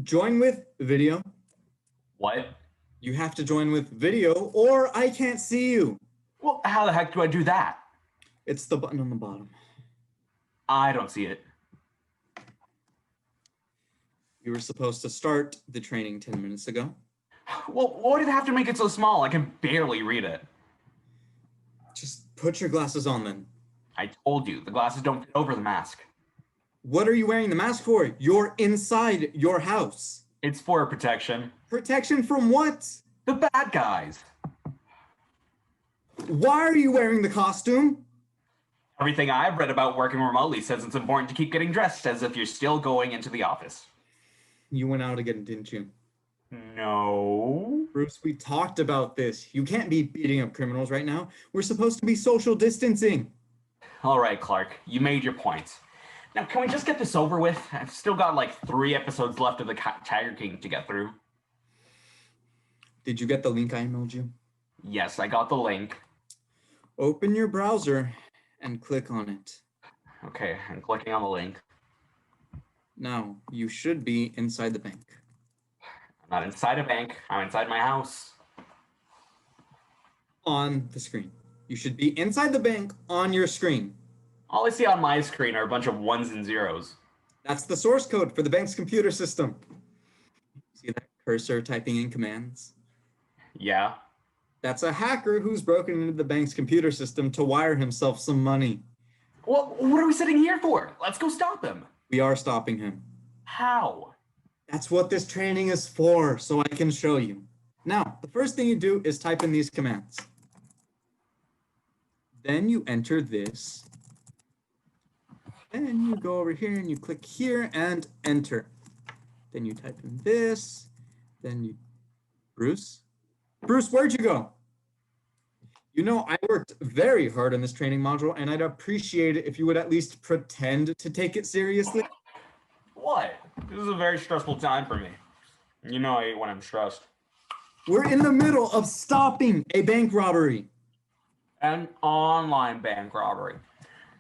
Join with video. What? You have to join with video or I can't see you. Well, how the heck do I do that? It's the button on the bottom. I don't see it. You were supposed to start the training 10 minutes ago. Well, why did it have to make it so small? I can barely read it. Just put your glasses on then. I told you, the glasses don't fit over the mask. What are you wearing the mask for? You're inside your house. It's for protection. Protection from what? The bad guys. Why are you wearing the costume? Everything I've read about working remotely says it's important to keep getting dressed as if you're still going into the office. You went out again, didn't you? No. Bruce, we talked about this. You can't be beating up criminals right now. We're supposed to be social distancing. All right, Clark, you made your point. Now, can we just get this over with? I've still got like 3 episodes left of the Tiger King to get through. Did you get the link I emailed you? Yes, I got the link. Open your browser and click on it. Okay, I'm clicking on the link. Now, you should be inside the bank. I'm not inside a bank. I'm inside my house. On the screen. You should be inside the bank on your screen. All I see on my screen are a bunch of 1s and 0s. That's the source code for the bank's computer system. See that cursor typing in commands? Yeah. That's a hacker who's broken into the bank's computer system to wire himself some money. Well, what are we sitting here for? Let's go stop him. We are stopping him. How? That's what this training is for, so I can show you. Now, the first thing you do is type in these commands. Then you enter this. Then you go over here and you click here and enter. Then you type in this. Then you, Bruce, where'd you go? You know, I worked very hard on this training module and I'd appreciate it if you would at least pretend to take it seriously. What? This is a very stressful time for me. You know I hate when I'm stressed. We're in the middle of stopping a bank robbery. An online bank robbery.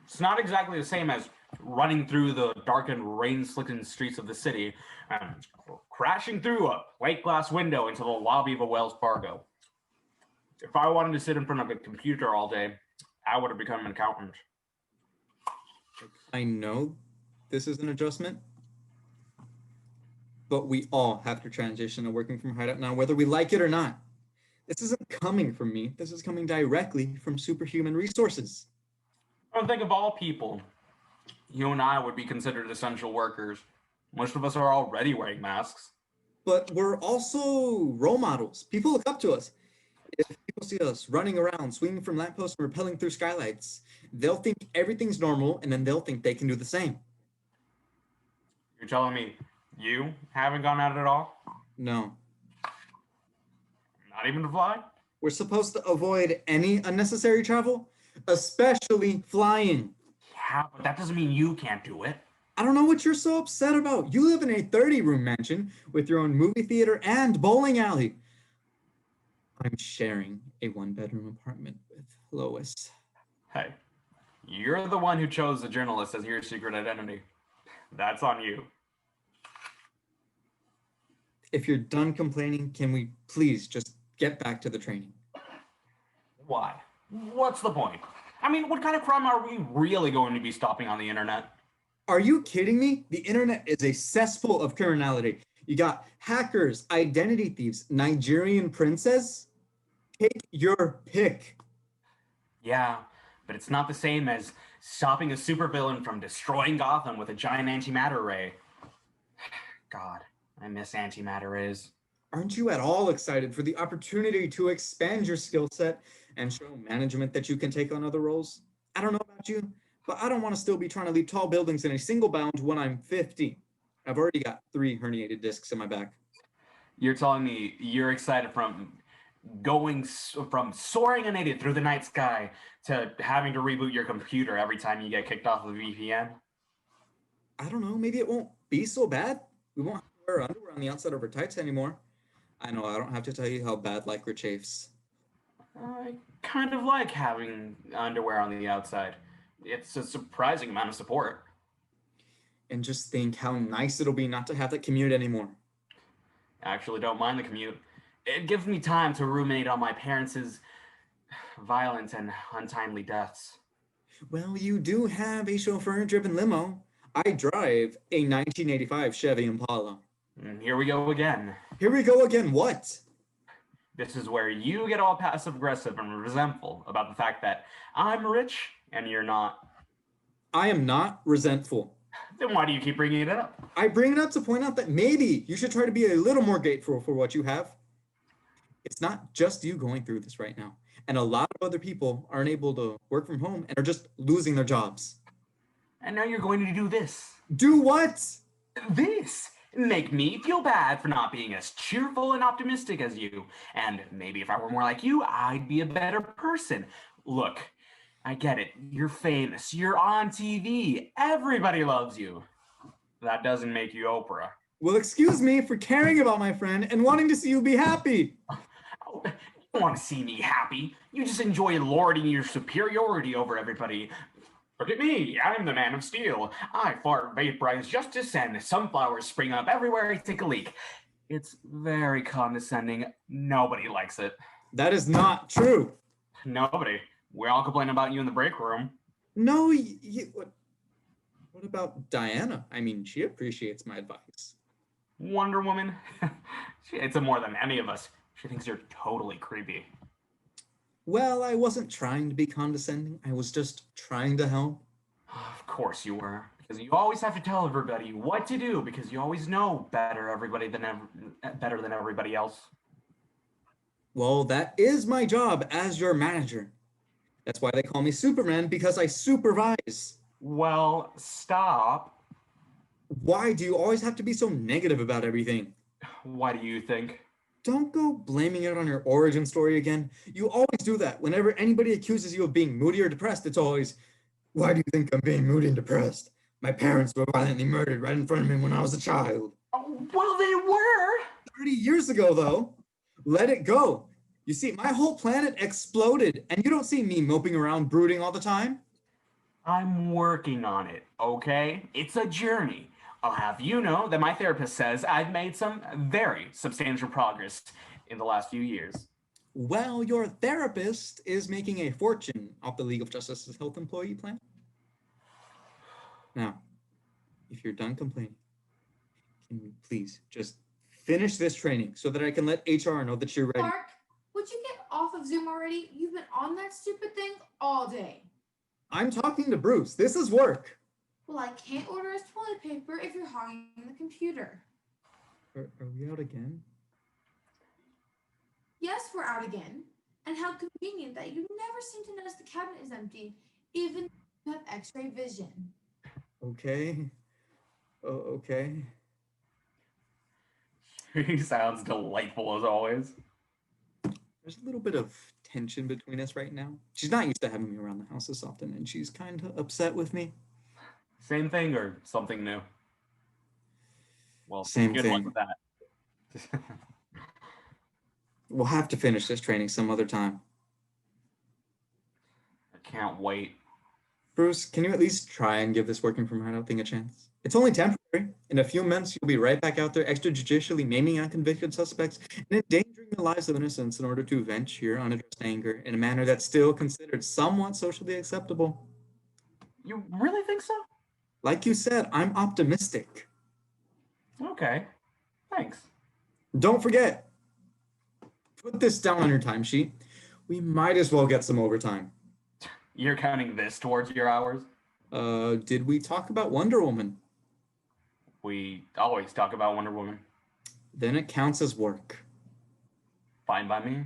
It's not exactly the same as running through the darkened, rain-slicked streets of the city and crashing through a plate glass window into the lobby of a Wells Fargo. If I wanted to sit in front of a computer all day, I would have become an accountant. I know this is an adjustment, but we all have to transition to working from Hideout now, whether we like it or not. This isn't coming from me. This is coming directly from Superhuman Resources. I think of all people, you and I would be considered essential workers. Most of us are already wearing masks. But we're also role models. People look up to us. If people see us running around, swinging from lampposts and rappelling through skylights, they'll think everything's normal, and then they'll think they can do the same. You're telling me you haven't gone out at all? No. Not even to fly? We're supposed to avoid any unnecessary travel, especially flying. Yeah, but that doesn't mean you can't do it. I don't know what you're so upset about. You live in a 30-room mansion with your own movie theater and bowling alley. I'm sharing a 1-bedroom apartment with Lois. Hey, you're the one who chose the journalist as your secret identity. That's on you. If you're done complaining, can we please just get back to the training? Why? What's the point? I mean, what kind of crime are we really going to be stopping on the internet? Are you kidding me? The internet is a cesspool of criminality. You got hackers, identity thieves, Nigerian princess. Take your pick. Yeah, but it's not the same as stopping a supervillain from destroying Gotham with a giant antimatter ray. God, I miss antimatter rays. Aren't you at all excited for the opportunity to expand your skill set and show management that you can take on other roles? I don't know about you, but I don't want to still be trying to leap tall buildings in a single bound when I'm 50. I've already got 3 herniated discs in my back. You're telling me you're excited from soaring unaided through the night sky to having to reboot your computer every time you get kicked off of the VPN? I don't know, maybe it won't be so bad. We won't have to wear underwear on the outside of our tights anymore. I know, I don't have to tell you how bad Lycra chafes. I kind of like having underwear on the outside. It's a surprising amount of support. And just think how nice it'll be not to have that commute anymore. I actually don't mind the commute. It gives me time to ruminate on my parents' violent and untimely deaths. Well, you do have a chauffeur-driven limo. I drive a 1985 Chevy Impala. Here we go again. Here we go again, what? This is where you get all passive aggressive and resentful about the fact that I'm rich and you're not. I am not resentful. Then why do you keep bringing it up? I bring it up to point out that maybe you should try to be a little more grateful for what you have. It's not just you going through this right now. And a lot of other people aren't able to work from home and are just losing their jobs. And now you're going to do this. Do what? This. Make me feel bad for not being as cheerful and optimistic as you. And maybe if I were more like you, I'd be a better person. Look, I get it. You're famous. You're on TV. Everybody loves you. That doesn't make you Oprah. Well, excuse me for caring about my friend and wanting to see you be happy. Oh, you don't want to see me happy. You just enjoy lording your superiority over everybody. Look at me, I'm the man of steel. I fart vaporize justice and sunflowers spring up everywhere I take a leak. It's very condescending. Nobody likes it. That is not true. Nobody. We all complain about you in the break room. No, what about Diana? I mean, she appreciates my advice. Wonder Woman? She hates it more than any of us. She thinks you're totally creepy. Well, I wasn't trying to be condescending. I was just trying to help. Of course you were. Because you always have to tell everybody what to do because you always know better than everybody else. Well, that is my job as your manager. That's why they call me Superman, because I supervise. Well, stop. Why do you always have to be so negative about everything? Why do you think? Don't go blaming it on your origin story again. You always do that. Whenever anybody accuses you of being moody or depressed, it's always, why do you think I'm being moody and depressed? My parents were violently murdered right in front of me when I was a child. Oh, well, they were. 30 years ago, though. Let it go. You see, my whole planet exploded, and you don't see me moping around brooding all the time. I'm working on it, okay? It's a journey. I'll have you know that my therapist says I've made some very substantial progress in the last few years. Well, your therapist is making a fortune off the League of Justice's health employee plan. Now, if you're done complaining, can you please just finish this training so that I can let HR know that you're ready? Clark, would you get off of Zoom already? You've been on that stupid thing all day. I'm talking to Bruce. This is work. Well, I can't order us toilet paper if you're hogging the computer. Are we out again? Yes, we're out again. And how convenient that you never seem to notice the cabinet is empty, even if you have x-ray vision. Okay. Oh, okay. He sounds delightful as always. There's a little bit of tension between us right now. She's not used to having me around the house this often, and she's kind of upset with me. Same thing or something new? Well, Same good thing. luck with that. We'll have to finish this training some other time. I can't wait. Bruce, can you at least try and give this working from Hideout thing a chance? It's only temporary. In a few months, you'll be right back out there extrajudicially naming unconvicted suspects and endangering the lives of innocents in order to vent your unaddressed anger in a manner that's still considered somewhat socially acceptable. You really think so? Like you said, I'm optimistic. Okay. Thanks. Don't forget, put this down on your timesheet. We might as well get some overtime. You're counting this towards your hours? Did we talk about Wonder Woman? We always talk about Wonder Woman. Then it counts as work. Fine by me.